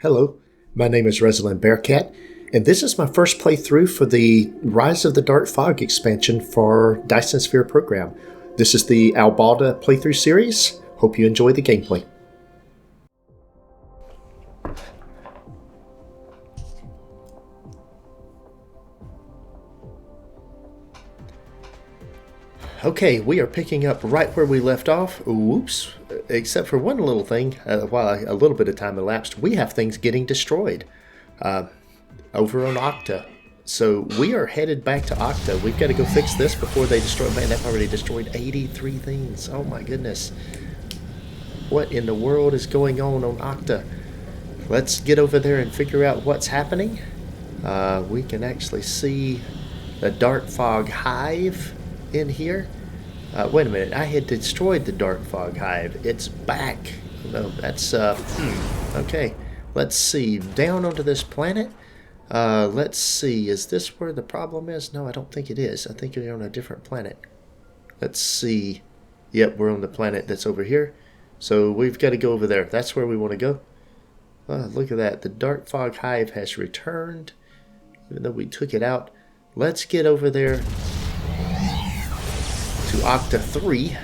Hello, my name is Resilan Bearcat, and this is my first playthrough for the Rise of the Darkfog expansion for Dyson Sphere Program. This is the Albalda playthrough series. Hope you enjoy the gameplay. Okay, we are picking up right where we left off. Whoops. Except for one little thing, while a little bit of time elapsed, we have things getting destroyed over on Octa. So we are headed back to Octa. We've got to go fix this before they destroy. Man, they've already destroyed 83 things. Oh my goodness. What in the world is going on Octa? Let's get over there and figure out what's happening. We can actually see the Darkfog hive in here. Wait a minute, I had destroyed the Darkfog hive. It's back. No, that's okay. Let's see. Down onto this planet. Let's see. Is this where the problem is? No, I don't think it is. I think we're on a different planet. Let's see. Yep, we're on the planet that's over here. So we've got to go over there. That's where we want to go. Look at that. The Darkfog hive has returned, even though we took it out. Let's get over there to Octa 3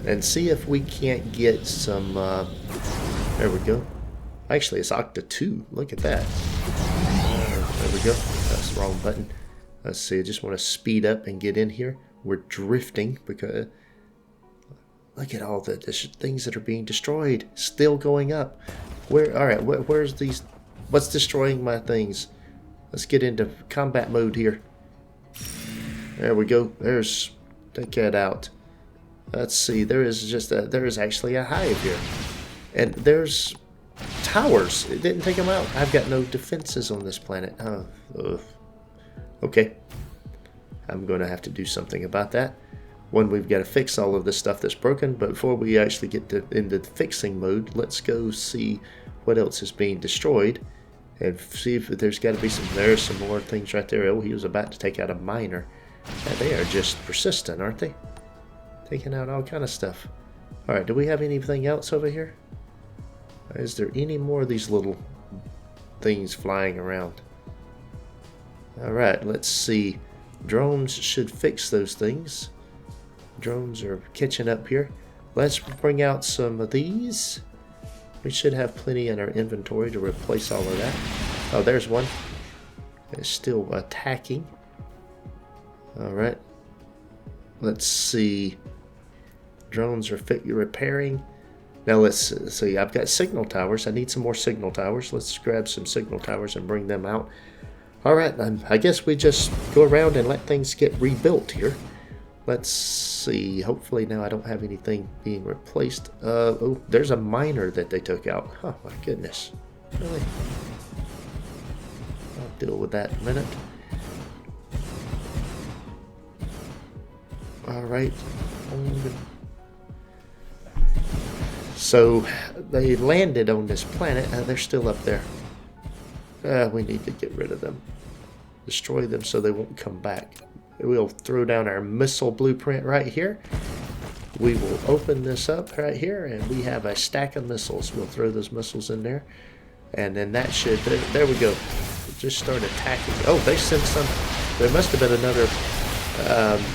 and see if we can't get some there we go. Actually, it's Octa 2. Look at that. There we go. That's the wrong button. Let's see. I just want to speed up and get in here. We're drifting because look at all the things that are being destroyed. Still going up. Where? All right. Where's these? What's destroying my things? Let's get into combat mode here. There we go. There's. Take that out. Let's see. There is actually a hive here, and there's towers. It didn't take them out. I've got no defenses on this planet. Okay. I'm going to have to do something about that. One, we've got to fix all of this stuff that's broken. But before we actually get into the fixing mode, let's go see what else is being destroyed, and see if there's got to be some. There's some more things right there. Oh, he was about to take out a miner. Yeah, they are just persistent, aren't they? Taking out all kind of stuff. Alright, do we have anything else over here? Is there any more of these little things flying around? Alright, let's see. Drones should fix those things. Drones are catching up here. Let's bring out some of these. We should have plenty in our inventory to replace all of that. Oh, there's one. It's still attacking. Alright, let's see. Drones are repairing. Now let's see, I've got signal towers. I need some more signal towers. Let's grab some signal towers and bring them out. Alright, I guess we just go around and let things get rebuilt here. Let's see, hopefully now I don't have anything being replaced. Oh, there's a miner that they took out. Oh my goodness, really? I'll deal with that in a minute. Alright, so they landed on this planet. They're still up there. We need to get rid of them. Destroy them so they won't come back. We'll throw down our missile blueprint right here. We will open this up right here, and we have a stack of missiles. We'll throw those missiles in there, and then that should, there we go. Just start attacking. Oh, they sent some. There must have been another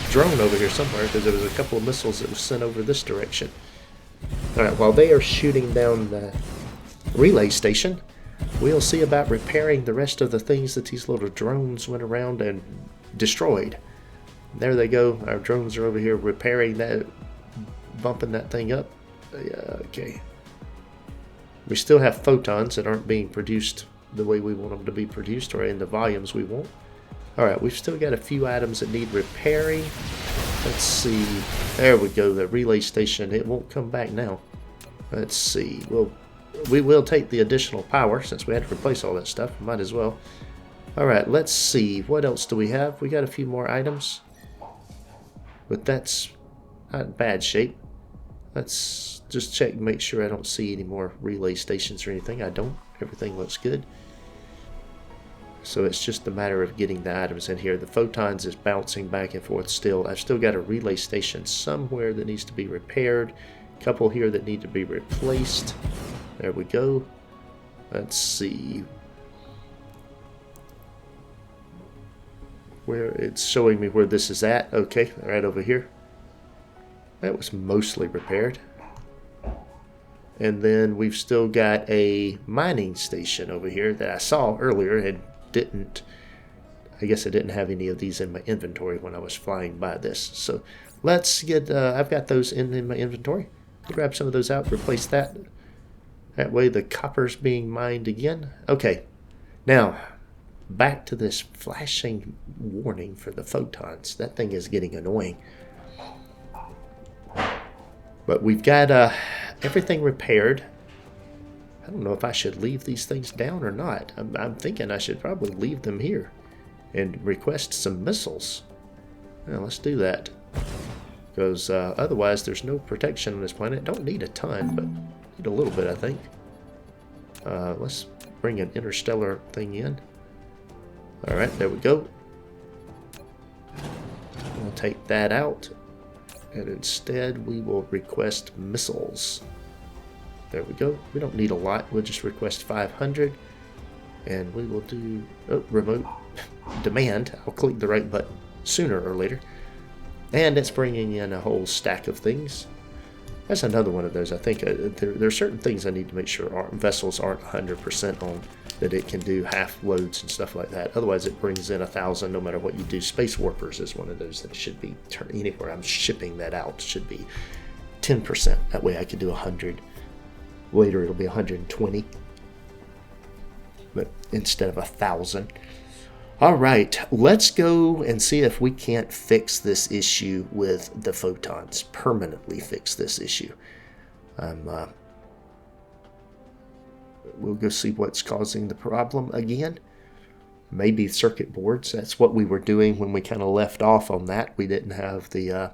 drone over here somewhere, because there was a couple of missiles that was sent over this direction. Alright, while they are shooting down the relay station, we'll see about repairing the rest of the things that these little drones went around and destroyed. There they go. Our drones are over here repairing that, bumping that thing up. Okay. We still have photons that aren't being produced the way we want them to be produced, or in the volumes we want. Alright, we've still got a few items that need repairing. Let's see. There we go, the relay station. It won't come back now. Let's see. We will take the additional power since we had to replace all that stuff. Might as well. Alright, let's see. What else do we have? We got a few more items. But that's not in bad shape. Let's just check and make sure I don't see any more relay stations or anything. I don't. Everything looks good. So it's just a matter of getting the items in here. The photons is bouncing back and forth still. I've still got a relay station somewhere that needs to be repaired. A couple here that need to be replaced. There we go. Let's see. Where it's showing me where this is at. Okay, right over here. That was mostly repaired. And then we've still got a mining station over here that I saw earlier and didn't. I guess I didn't have any of these in my inventory when I was flying by this. So let's get, I've got those in my inventory. Grab some of those out, replace that. That way the copper's being mined again. Okay, now back to this flashing warning for the photons. That thing is getting annoying. But we've got everything repaired. I don't know if I should leave these things down or not. I'm thinking I should probably leave them here and request some missiles. Well, let's do that. Because otherwise there's no protection on this planet. Don't need a ton, but need a little bit, I think. Let's bring an interstellar thing in. Alright, there we go. We'll take that out. And instead we will request missiles. There we go. We don't need a lot. We'll just request 500. And we will do remote demand. I'll click the right button sooner or later. And it's bringing in a whole stack of things. That's another one of those. I think there are certain things I need to make sure our vessels aren't 100% on, that it can do half loads and stuff like that. Otherwise it brings in 1,000 no matter what you do. Space Warpers is one of those that should be anywhere I'm shipping that out should be 10%. That way I could do 100. Later it'll be 120. But instead of 1,000. Alright, let's go and see if we can't fix this issue with the photons. Permanently fix this issue. We'll go see what's causing the problem again. Maybe circuit boards. That's what we were doing when we kind of left off on that. We didn't have the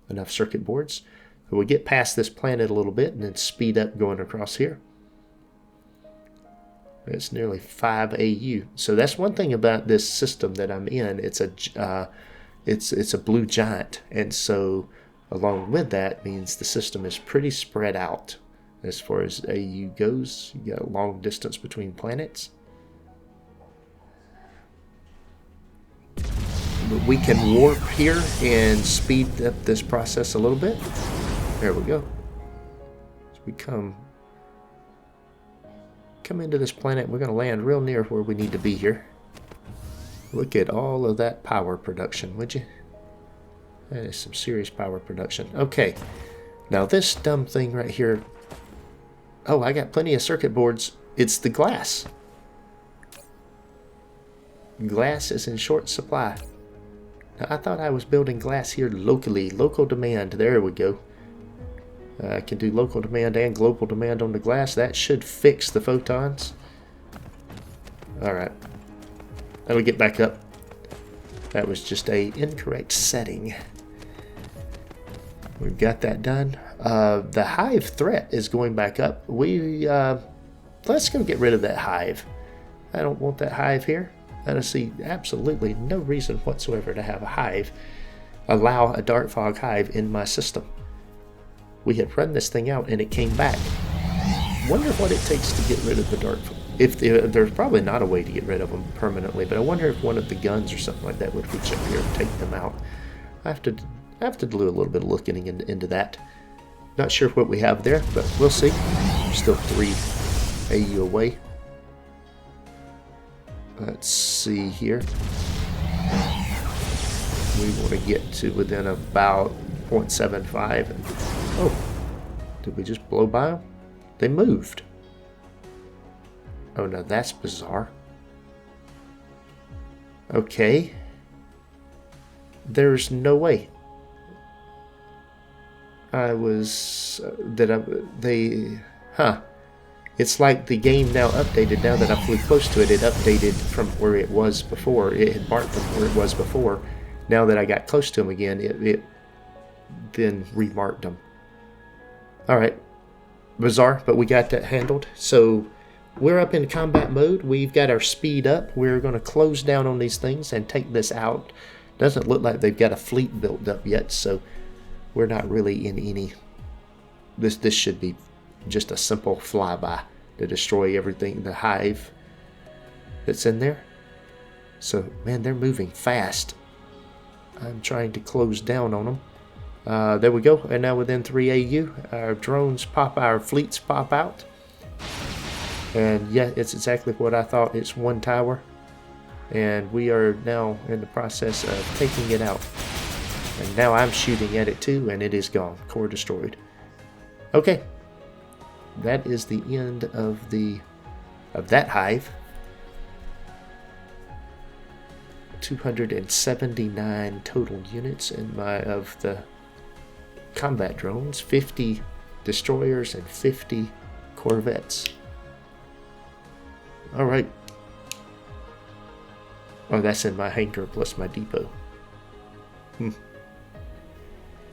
enough circuit boards. So we'll get past this planet a little bit and then speed up going across here. It's nearly 5 AU. So that's one thing about this system that I'm in. It's a blue giant, and so along with that means the system is pretty spread out as far as AU goes. You got a long distance between planets. But we can warp here and speed up this process a little bit. There we go. So we come into this planet. We're going to land real near where we need to be here. Look at all of that power production, would you? That is some serious power production. Okay, now this dumb thing right here. Oh, I got plenty of circuit boards. It's the glass. Glass is in short supply. Now, I thought I was building glass here locally. Local demand. There we go. I can do local demand and global demand on the glass. That should fix the photons. Alright. That'll get back up. That was just a incorrect setting. We've got that done. The hive threat is going back up. Let's go get rid of that hive. I don't want that hive here. I don't see absolutely no reason whatsoever to have a hive. Allow a Darkfog hive in my system. We had run this thing out and it came back. Wonder what it takes to get rid of the Darkfog. There's probably not a way to get rid of them permanently, but I wonder if one of the guns or something like that would reach up here and take them out. I have to do a little bit of looking into that. Not sure what we have there, but we'll see. We're still 3 AU away. Let's see here. We want to get to within about 0.75. And, oh, did we just blow by them? They moved. Oh, no, that's bizarre. Okay. There's no way. It's like the game now updated. Now that I flew close to it, it updated from where it was before. It had marked from where it was before. Now that I got close to them again, it then remarked them. Alright. Bizarre, but we got that handled. So we're up in combat mode. We've got our speed up. We're going to close down on these things and take this out. Doesn't look like they've got a fleet built up yet, so we're not really in any... This should be just a simple flyby. to destroy everything, the hive that's in there. So, man, they're moving fast. I'm trying to close down on them. There we go. And now within 3 AU, our drones pop, our fleets pop out. And yeah, it's exactly what I thought. It's one tower. And we are now in the process of taking it out. And now I'm shooting at it too, and it is gone. Core destroyed. Okay. That is the end of that hive. 279 total units of the combat drones, 50 destroyers and 50 corvettes. All right. Oh, that's in my hangar plus my depot.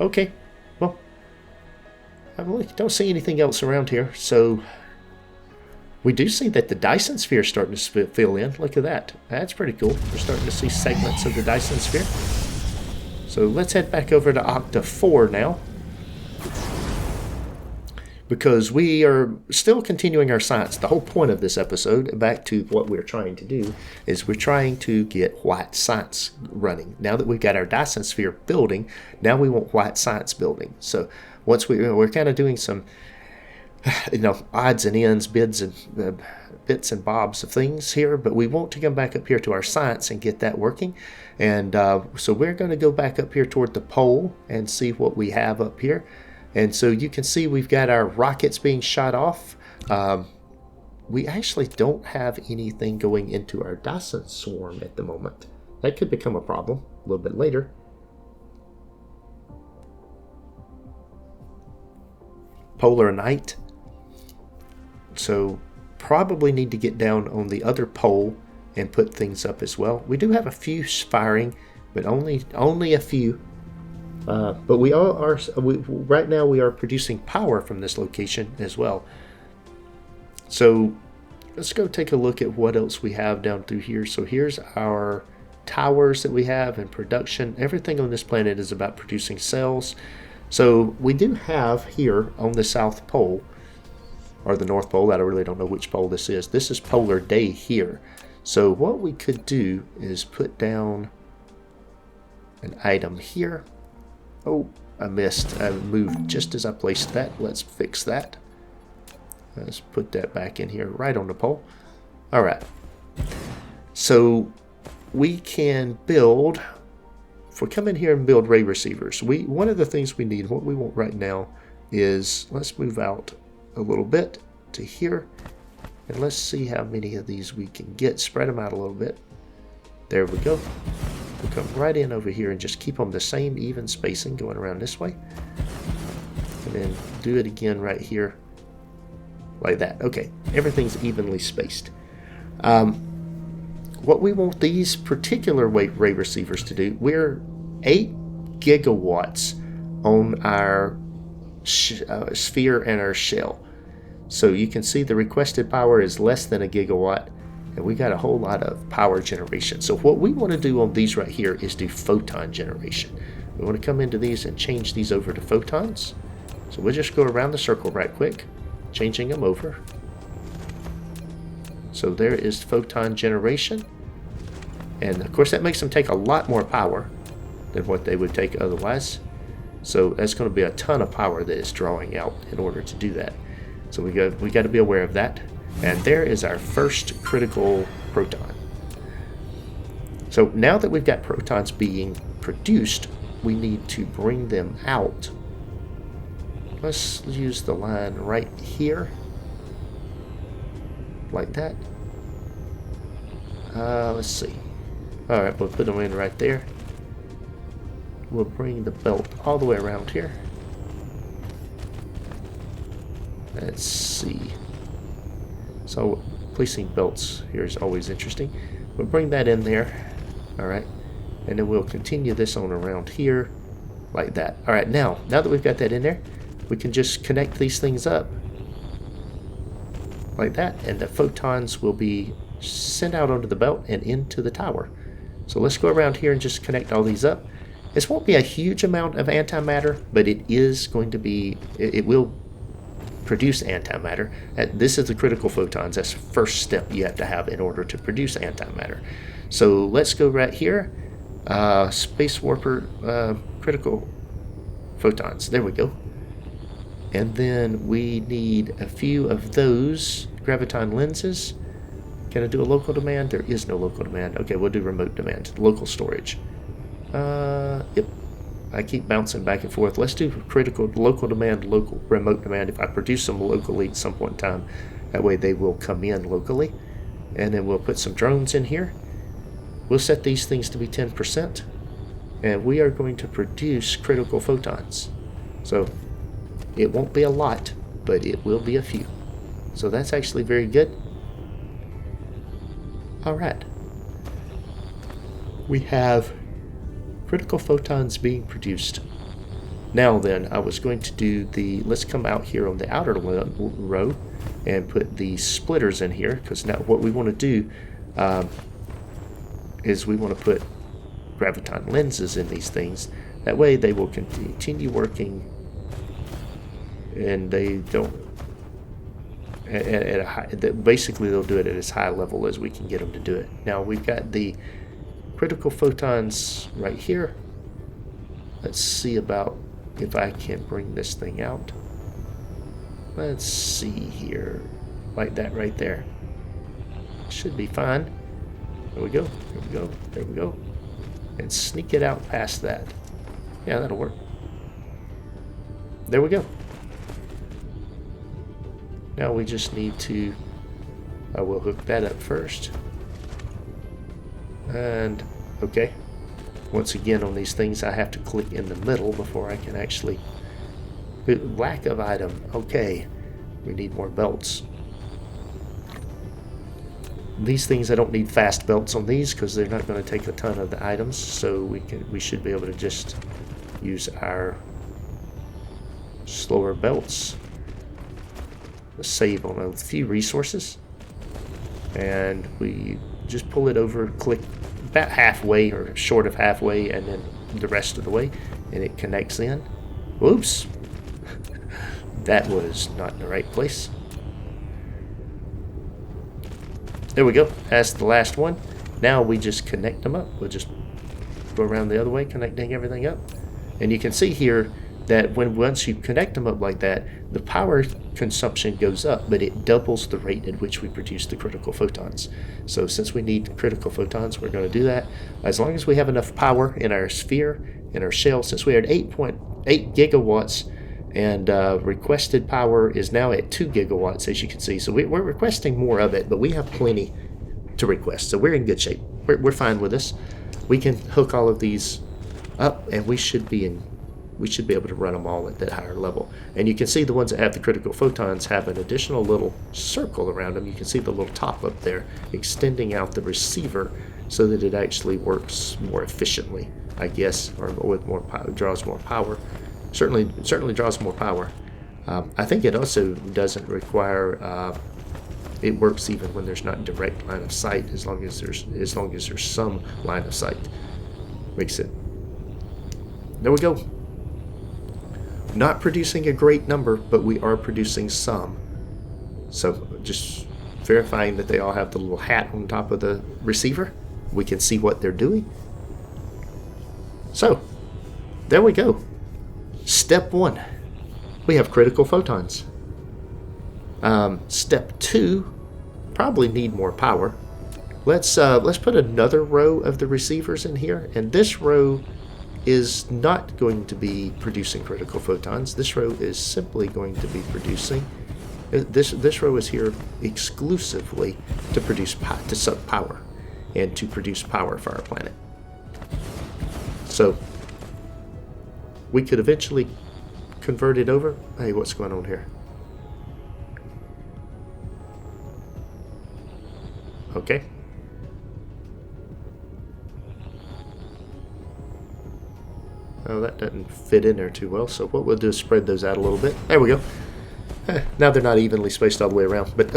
Okay. Well, I don't see anything else around here. So we do see that the Dyson Sphere is starting to fill in. Look at that. That's pretty cool. We're starting to see segments of the Dyson Sphere. So let's head back over to Octa 4 now, because we are still continuing our science. The whole point of this episode, back to what we're trying to do, is we're trying to get white science running. Now that we've got our Dyson Sphere building, now we want white science building. So once we're kind of doing some, odds and ends, bits and bobs of things here, but we want to come back up here to our science and get that working. And so we're going to go back up here toward the pole and see what we have up here. And so you can see we've got our rockets being shot off. We actually don't have anything going into our Dyson swarm at the moment. That could become a problem a little bit later. Polar night. So probably need to get down on the other pole and put things up as well. We do have a few firing, but only a few. But we are right now we are producing power from this location as well. So let's go take a look at what else we have down through here. So here's our towers that we have in production. Everything on this planet is about producing cells. So we do have here on the South Pole, or the North Pole, I really don't know which pole this is. This is polar day here. So what we could do is put down an item here. Oh, I missed. I moved just as I placed that. Let's fix that. Let's put that back in here right on the pole. All right. So we can build, if we come in here and build ray receivers, one of the things we need, what we want right now is, let's move out a little bit to here, and let's see how many of these we can get. Spread them out a little bit. There we go. We'll come right in over here and just keep them the same even spacing going around this way. And then do it again right here like that. Okay, everything's evenly spaced. What we want these particular ray receivers to do, we're 8 gigawatts on our sphere and our shell. So you can see the requested power is less than a gigawatt, and we got a whole lot of power generation. So what we want to do on these right here is do photon generation. We want to come into these and change these over to photons. So we'll just go around the circle right quick, changing them over. So there is photon generation. And of course that makes them take a lot more power than what they would take otherwise. So that's going to be a ton of power that is drawing out in order to do that. So we got to be aware of that. And there is our first critical proton. So now that we've got protons being produced, we need to bring them out. Let's use the line right here, like that. Let's see. All right, we'll put them in right there. We'll bring the belt all the way around here. Let's see. So placing belts here is always interesting. We'll bring that in there. All right, and then we'll continue this on around here, like that. All right, now that we've got that in there, we can just connect these things up like that, and the photons will be sent out onto the belt and into the tower. So let's go around here and just connect all these up. This won't be a huge amount of antimatter, but it is going to be, it will produce antimatter. This is the critical photons. That's the first step you have to have in order to produce antimatter. So let's go right here. Space warper critical photons. There we go. And then we need a few of those graviton lenses. Can I do a local demand? There is no local demand. Okay, we'll do remote demand. Local storage. Yep. I keep bouncing back and forth. Let's do critical, local demand, local, remote demand. If I produce them locally at some point in time, that way they will come in locally. And then we'll put some drones in here. We'll set these things to be 10%. And we are going to produce critical photons. So it won't be a lot, but it will be a few. So that's actually very good. All right. We have critical photons being produced. Now then, I was going to do the, let's come out here on the outer row and put the splitters in here, because now what we want to do is we want to put graviton lenses in these things. That way they will continue working and they don't, at a high, basically they'll do it at as high level as we can get them to do it. Now we've got the critical photons right here. Let's see about if I can bring this thing out. Let's see here. Like that right there. Should be fine. There we go. There we go. There we go. And sneak it out past that. Yeah, that'll work. There we go. Now we just need to, I will hook that up first. And, okay. Once again on these things I have to click in the middle before I can actually, lack of item. Okay, we need more belts. These things I don't need fast belts on these because they're not going to take a ton of the items, so we should be able to just use our slower belts. Let's save on a few resources, and we just pull it over, click about halfway or short of halfway, and then the rest of the way, and it connects in. Whoops. That was not in the right place. There we go. That's the last one. Now we just connect them up. We'll just go around the other way, connecting everything up. And you can see here that once you connect them up like that, the power consumption goes up, but it doubles the rate at which we produce the critical photons. So since we need critical photons, we're going to do that. As long as we have enough power in our sphere, in our shell, since we are at 8.8 gigawatts, and requested power is now at 2 gigawatts, as you can see. So we're requesting more of it, but we have plenty to request. So we're in good shape. We're fine with this. We can hook all of these up, and we should be able to run them all at that higher level. And you can see the ones that have the critical photons have an additional little circle around them. You can see the little top up there extending out the receiver so that it actually works more efficiently, I guess, or with more power, draws more power. Certainly draws more power. I think it also doesn't require. It works even when there's not direct line of sight, as long as there's some line of sight. Makes it. There we go. Not producing a great number, but we are producing some. So just verifying that they all have the little hat on top of the receiver. We can see what they're doing. So there we go. Step 1, we have critical photons. Step 2, probably need more power. Let's put another row of the receivers in here, and this row is not going to be producing critical photons. This row is simply going to be producing. This row is here exclusively to produce to suck power and to produce power for our planet. So we could eventually convert it over. Hey, what's going on here? Okay. Oh, that doesn't fit in there too well, so what we'll do is spread those out a little bit. There we go. Now they're not evenly spaced all the way around, but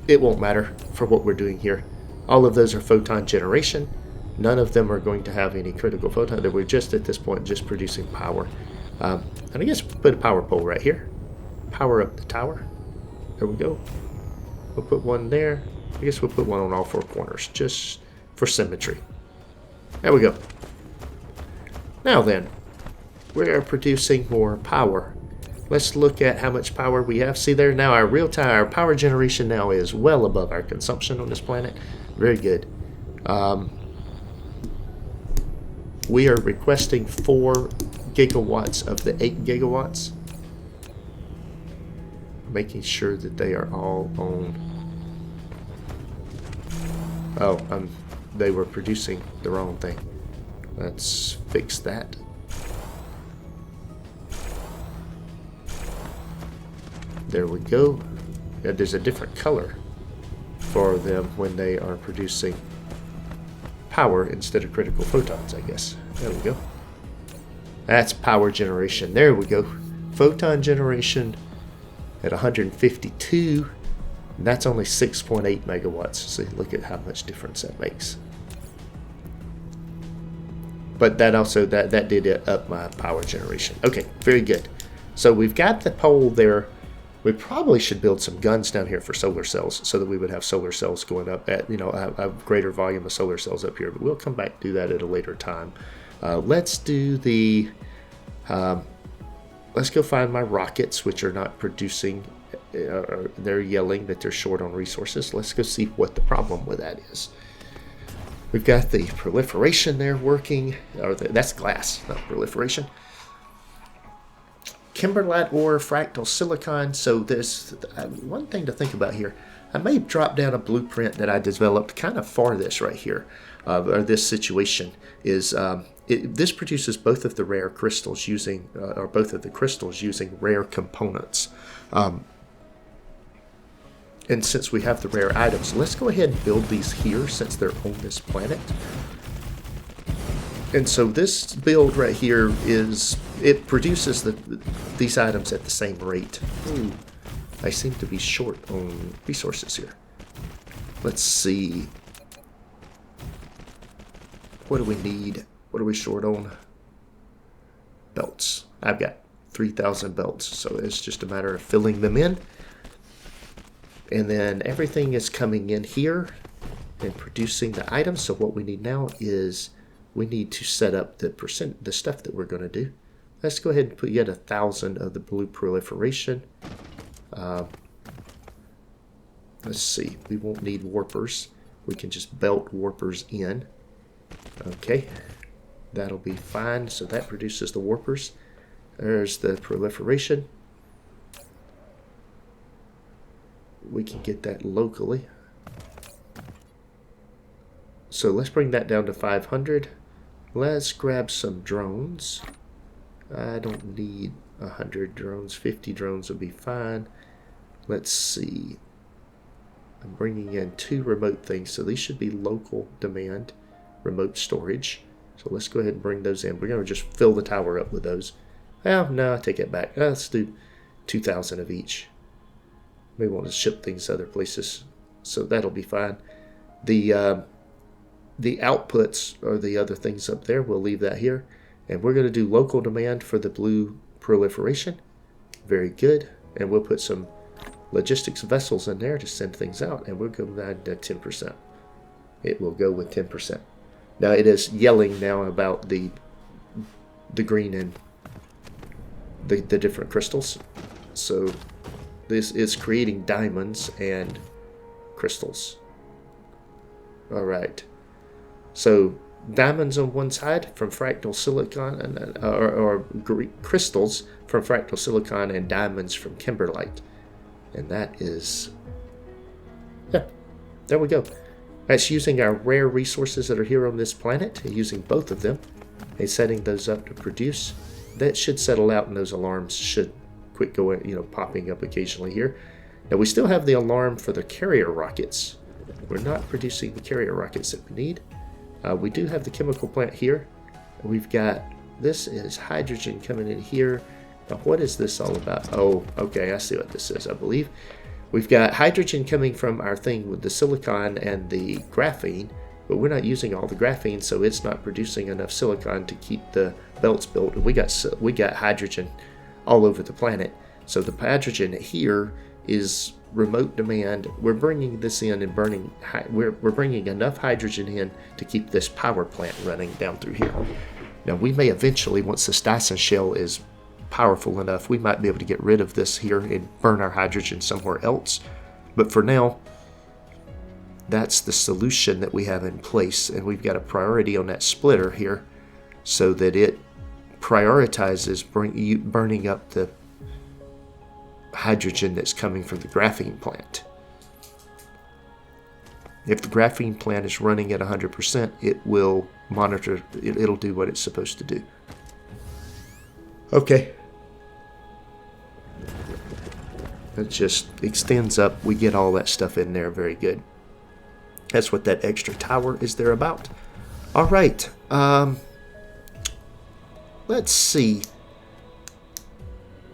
it won't matter for what we're doing here. All of those are photon generation. None of them are going to have any critical photon. We're just at this point just producing power. And I guess put a power pole right here. Power up the tower. There we go. We'll put one there. I guess we'll put one on all four corners, just for symmetry. There we go. Now then, we are producing more power. Let's look at how much power we have. See there, now our power generation now is well above our consumption on this planet. Very good. We are requesting 4 gigawatts of the 8 gigawatts. Making sure that they are all on. Oh, they were producing the wrong thing. Let's fix that. There we go. Yeah, there's a different color for them when they are producing power instead of critical photons, I guess. There we go. That's power generation. There we go. Photon generation at 152. And that's only 6.8 megawatts. So look at how much difference that makes. But that also, that did up my power generation. Okay, very good. So we've got the pole there. We probably should build some guns down here for solar cells so that we would have solar cells going up at, a greater volume of solar cells up here. But we'll come back to do that at a later time. Let's do the, let's go find my rockets, which are not producing, they're yelling that they're short on resources. Let's go see what the problem with that is. We've got the proliferation there working, or that's glass, not proliferation. Kimberlite ore, fractal silicon. So there's one thing to think about here. I may drop down a blueprint that I developed kind of for this right here, or this situation is this produces both of the rare crystals using, or both of the crystals using rare components. And since we have the rare items, let's go ahead and build these here since they're on this planet. And so this build right here it produces these items at the same rate. Ooh, I seem to be short on resources here. Let's see. What do we need? What are we short on? Belts. I've got 3,000 belts, so it's just a matter of filling them in. And then everything is coming in here and producing the items. So what we need now is we need to set up the stuff that we're going to do. Let's go ahead and put yet 1,000 of the blue proliferation. Let's see. We won't need warpers. We can just belt warpers in. Okay. That'll be fine. So that produces the warpers. There's the proliferation. We can get that locally. So let's bring that down to 500. Let's grab some drones. I don't need 100 drones. 50 drones will be fine. Let's see. I'm bringing in 2 remote things. So these should be local demand, remote storage. So let's go ahead and bring those in. We're going to just fill the tower up with those. Well, no, I take it back. Let's do 2,000 of each. May want to ship things other places. So that'll be fine. The outputs or the other things up there, we'll leave that here. And we're going to do local demand for the blue proliferation. Very good. And we'll put some logistics vessels in there to send things out. And we'll go down to 10%. It will go with 10%. Now it is yelling now about the green and the different crystals. So this is creating diamonds and crystals. All right. So diamonds on one side from fractal silicon, or crystals from fractal silicon, and diamonds from kimberlite. And that is, yeah, there we go. That's using our rare resources that are here on this planet, using both of them, and setting those up to produce. That should settle out, and those alarms should quit going, popping up occasionally here. Now we still have the alarm for the carrier rockets. We're not producing the carrier rockets that we need. We do have the chemical plant here. We've got, this is hydrogen coming in here. Now what is this all about? Oh, okay, I see what this is, I believe. We've got hydrogen coming from our thing with the silicon and the graphene, but we're not using all the graphene, so it's not producing enough silicon to keep the belts built. We got hydrogen all over the planet. So the hydrogen here is remote demand. We're bringing this in and burning. We're bringing enough hydrogen in to keep this power plant running down through here. Now we may eventually, once this Dyson shell is powerful enough, we might be able to get rid of this here and burn our hydrogen somewhere else. But for now, that's the solution that we have in place, and we've got a priority on that splitter here so that it prioritizes burning up the hydrogen that's coming from the graphene plant. If the graphene plant is running at 100%, it will monitor, it'll do what it's supposed to do. Okay. It just extends up. We get all that stuff in there. Very good. That's what that extra tower is there about. All right. Let's see.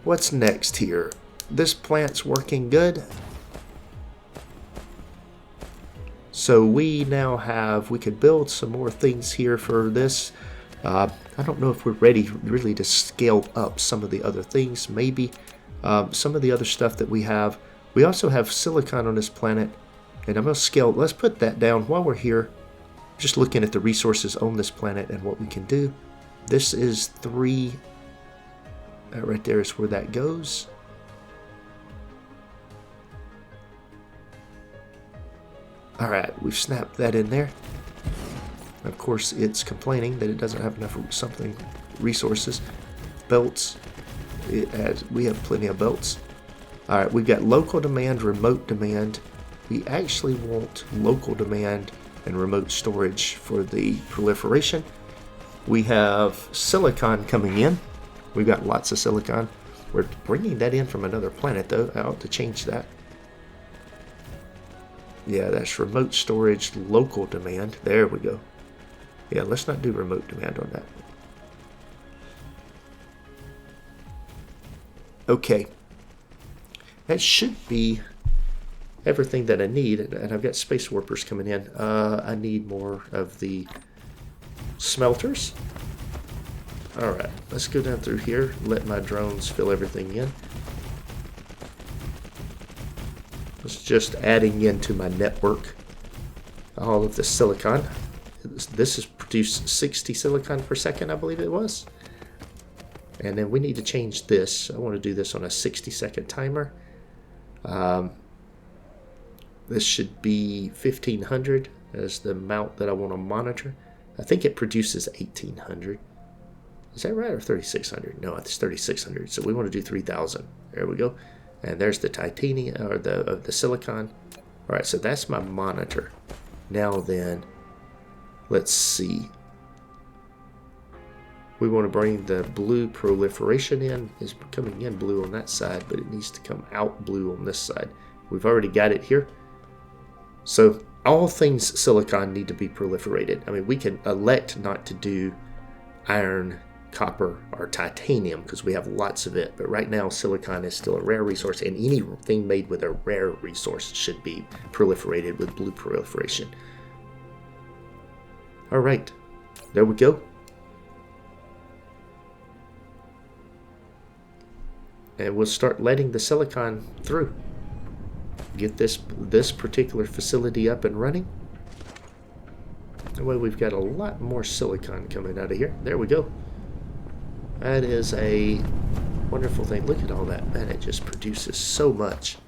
What's next here? This plant's working good. So we now have, we could build some more things here for this. I don't know if we're ready really to scale up some of the other things. Maybe some of the other stuff that we have. We also have silicon on this planet. And I'm going to scale, let's put that down while we're here. Just looking at the resources on this planet and what we can do. This is 3. That right there is where that goes. Alright, we've snapped that in there. Of course, it's complaining that it doesn't have enough resources. Belts. We have plenty of belts. Alright, we've got local demand, remote demand. We actually want local demand and remote storage for the proliferation. We have silicon coming in. We've got lots of silicon. We're bringing that in from another planet, though. I ought to change that. Yeah, that's remote storage, local demand. There we go. Yeah, let's not do remote demand on that. Okay. That should be everything that I need. And I've got space warpers coming in. I need more of the smelters. Alright, let's go down through here. Let my drones fill everything in. It's just adding into my network all of the silicon. This has produced 60 silicon per second, I believe it was. And then we need to change this. I want to do this on a 60-second timer. This should be 1500 as the amount that I want to monitor. I think it produces 1800. Is that right, or 3600? No, it's 3600. So we want to do 3000. There we go. And there's the titanium, or the silicon. All right, so that's my monitor. Now then, let's see. We want to bring the blue proliferation in. It's coming in blue on that side, but it needs to come out blue on this side. We've already got it here. So all things silicon need to be proliferated. I mean, we can elect not to do iron, copper, or titanium because we have lots of it. But right now, silicon is still a rare resource, and anything made with a rare resource should be proliferated with blue proliferation. All right, there we go. And we'll start letting the silicon through. Get this particular facility up and running. That way we've got a lot more silicon coming out of here. There we go. That is a wonderful thing. Look at all that. Man, it just produces so much.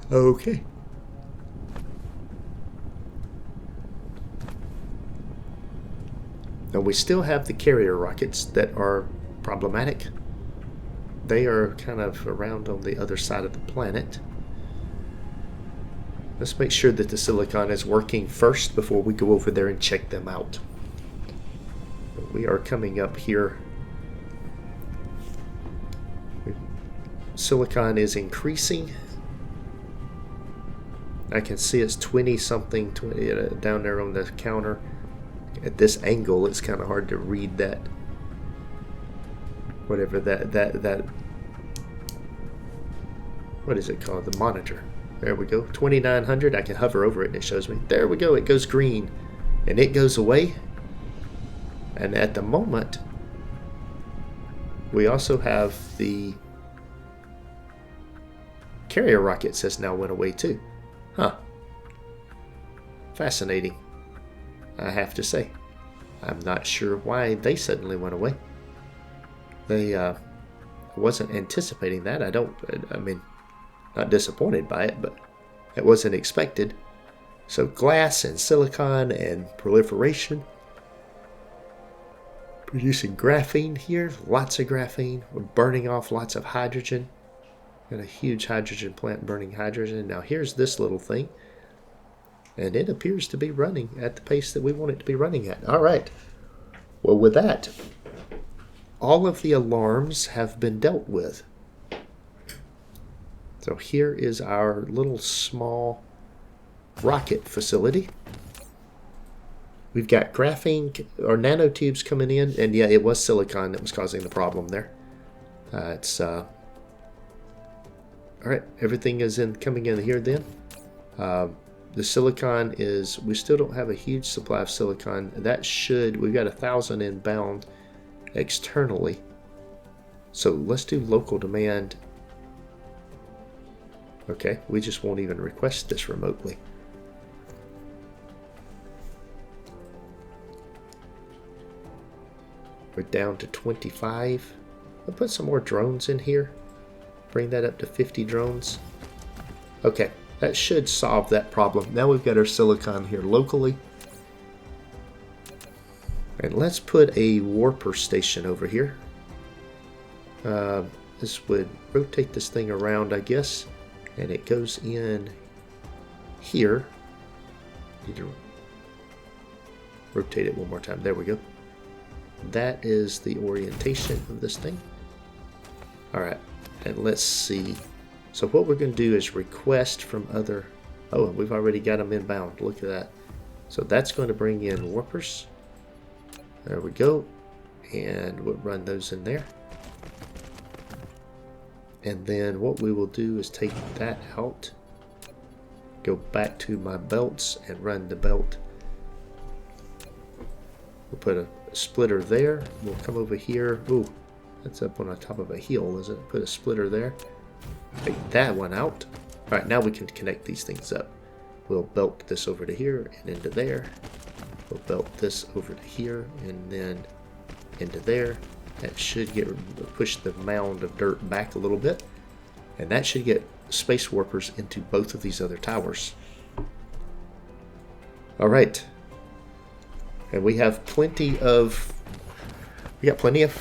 Okay. Now we still have the carrier rockets that are problematic. They are kind of around on the other side of the planet. Let's make sure that the silicon is working first before we go over there and check them out. We are coming up here. Silicon is increasing. I can see it's 20 something down there on the counter. At this angle, it's kind of hard to read that. Whatever that. What is it called? The monitor. There we go. 2900. I can hover over it and it shows me. There we go. It goes green, and it goes away. And at the moment, we also have the carrier rockets has now went away too. Huh. Fascinating, I have to say. I'm not sure why they suddenly went away. They wasn't anticipating that. I mean, not disappointed by it, but it wasn't expected. So glass and silicon and proliferation. Producing graphene here, lots of graphene. We're burning off lots of hydrogen. Got a huge hydrogen plant burning hydrogen. Now here's this little thing. And it appears to be running at the pace that we want it to be running at. All right. Well, with that, all of the alarms have been dealt with. So here is our little small rocket facility. We've got graphene or nanotubes coming in, and yeah, it was silicon that was causing the problem there. All right, everything is coming in here then. The silicon is, we still don't have a huge supply of silicon. That we've got 1,000 inbound externally. So let's do local demand. Okay, we just won't even request this remotely. We're down to 25. I'll put some more drones in here. Bring that up to 50 drones. Okay, that should solve that problem. Now we've got our silicon here locally. And let's put a warper station over here. This would rotate this thing around, I guess. And it goes in here. Need to rotate it one more time. There we go. That is the orientation of this thing. Alright, and let's see. So what we're going to do is request from other... Oh, we've already got them inbound. Look at that. So that's going to bring in warpers. There we go. And we'll run those in there. And then what we will do is take that out. Go back to my belts and run the belt. We'll put a splitter there. We'll come over here. Ooh, that's up on the top of a hill, isn't it? Put a splitter there. Take that one out. All right, now we can connect these things up. We'll belt this over to here and into there. We'll belt this over to here and then into there. That should push the mound of dirt back a little bit. And that should get space warpers into both of these other towers. All right. And we have plenty of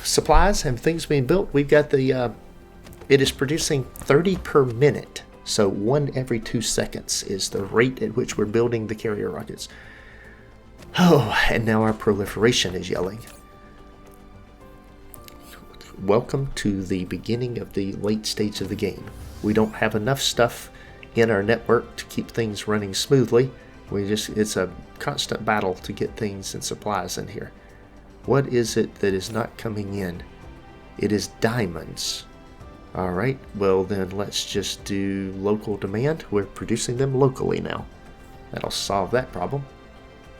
supplies and things being built. We've got it is producing 30 per minute. So 1 every 2 seconds is the rate at which we're building the carrier rockets. Oh, and now our proliferation is yelling. Welcome to the beginning of the late stage of the game. We don't have enough stuff in our network to keep things running smoothly. It's a constant battle to get things and supplies in here. What is it that is not coming in? It is diamonds. All right, well then let's just do local demand. We're producing them locally now. That'll solve that problem.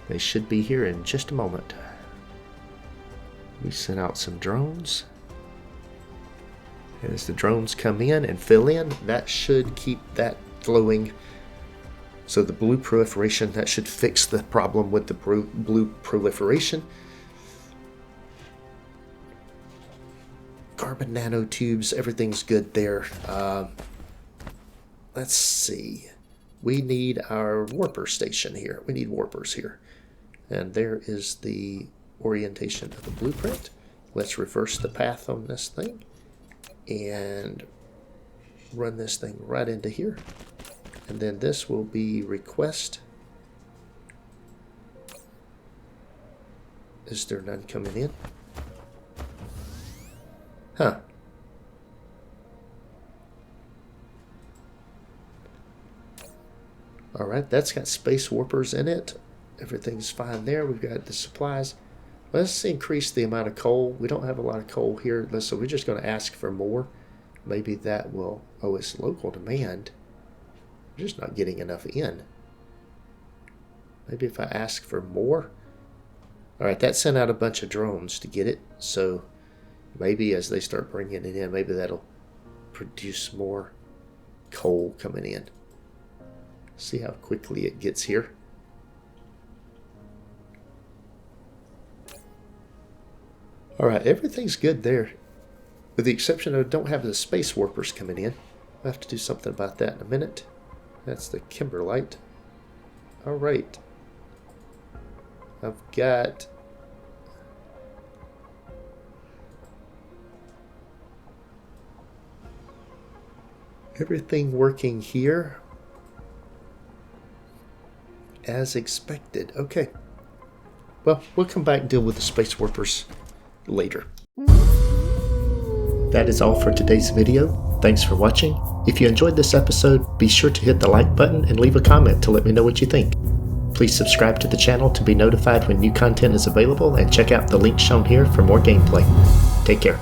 They should be here in just a moment. We sent out some drones. As the drones come in and fill in, that should keep that flowing. So the blue proliferation, that should fix the problem with the blue proliferation. Carbon nanotubes, everything's good there. Let's see. We need our warper station here. We need warpers here. And there is the orientation of the blueprint. Let's reverse the path on this thing and run this thing right into here. And then this will be request. Is there none coming in? Huh. Alright, that's got space warpers in it. Everything's fine there. We've got the supplies. Let's increase the amount of coal. We don't have a lot of coal here, so we're just going to ask for more. Maybe that will... Oh, it's local demand. We're just not getting enough in. Maybe if I ask for more. Alright, that sent out a bunch of drones to get it, so maybe as they start bringing it in, maybe that'll produce more coal coming in. See how quickly it gets here. Alright, everything's good there. With the exception of I don't have the space warpers coming in. I'll have to do something about that in a minute. That's the Kimberlite. Alright. I've got everything working here as expected. Okay. Well, we'll come back and deal with the space warpers later. That is all for today's video. Thanks for watching. If you enjoyed this episode, be sure to hit the like button and leave a comment to let me know what you think. Please subscribe to the channel to be notified when new content is available, and check out the link shown here for more gameplay. Take care.